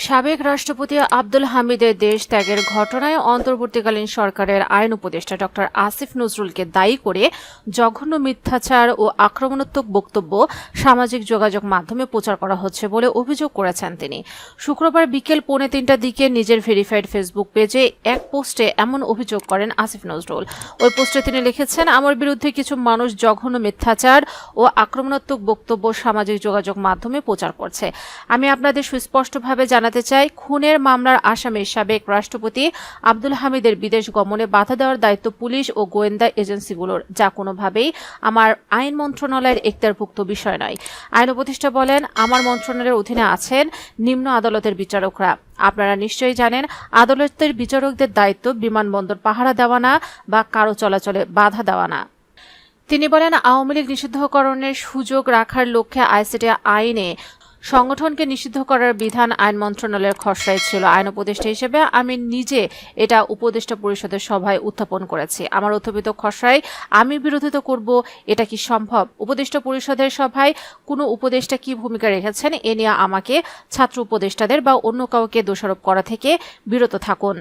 সাবেক রাষ্ট্রপতি আব্দুল হামিদের দেশ ত্যাগের ঘটনায় অন্তর্বর্তীকালীন সরকারের আইন উপদেষ্টা ডক্টর আসিফ নজরুলকে দায়ী করে জঘন্য মিথ্যাচার ও আক্রমণাত্মক বক্তব্য সামাজিক যোগাযোগ মাধ্যমে প্রচার করা হচ্ছে বলে অভিযোগ করেছেন তিনি। শুক্রবার বিকেল 2:45টার দিকে নিজের ভেরিফাইড ফেসবুক পেজে এক পোস্টে এমন অভিযোগ করেন আসিফ নজরুল। ওই পোস্টে তিনি লিখেছেন, আমার বিরুদ্ধে কিছু মানুষ জঘন্য মিথ্যাচার ও আক্রমণাত্মক বক্তব্য সামাজিক যোগাযোগ মাধ্যমে প্রচার করছে। আমি আপনাদের সুস্পষ্টভাবে জানাতে চাই, খুনের মামলার আসামি সাবেক রাষ্ট্রপতি আব্দুল হামিদের বিদেশ গমনে বাধা দেওয়ার দায়িত্ব পুলিশ ও গোয়েন্দা এজেন্সিগুলোর, যা কোনোভাবেই আমার আইন মন্ত্রণালয়ের এখতিয়ারভুক্ত বিষয় নয়। আইন উপদেষ্টা বলেন, আমার মন্ত্রণালয়ের অধীনে আছেন নিম্ন আদালতের বিচারকরা। আপনারা নিশ্চয়ই জানেন, আদালতের বিচারকদের দায়িত্ব বিমানবন্দর পাহারা দেওয়া না বা কারো চলাচলে বাধা দেওয়া না। তিনি বলেন, আওয়ামী লীগ নিষিদ্ধকরণের সুযোগ রাখার লক্ষ্যে আইসিটি আইনে সংগঠনকে নিষিদ্ধ করার বিধান আইন মন্ত্রণালয়ের খসড়ায় ছিল। আইন উপদেষ্টা হিসেবে আমি নিজে এটা উপদেষ্টা পরিষদের সভায় উত্থাপন করেছি। আমার উত্থাপিত খসড়ায় আমি বিরোধিতা করব, এটা কি সম্ভব? উপদেষ্টা পরিষদের সভায় কোনো উপদেষ্টা কি ভূমিকা রেখেছেন, এ নিয়ে আমাকে ছাত্র উপদেষ্টাদের বা অন্য কাউকে দোষারোপ করা থেকে বিরত থাকুন।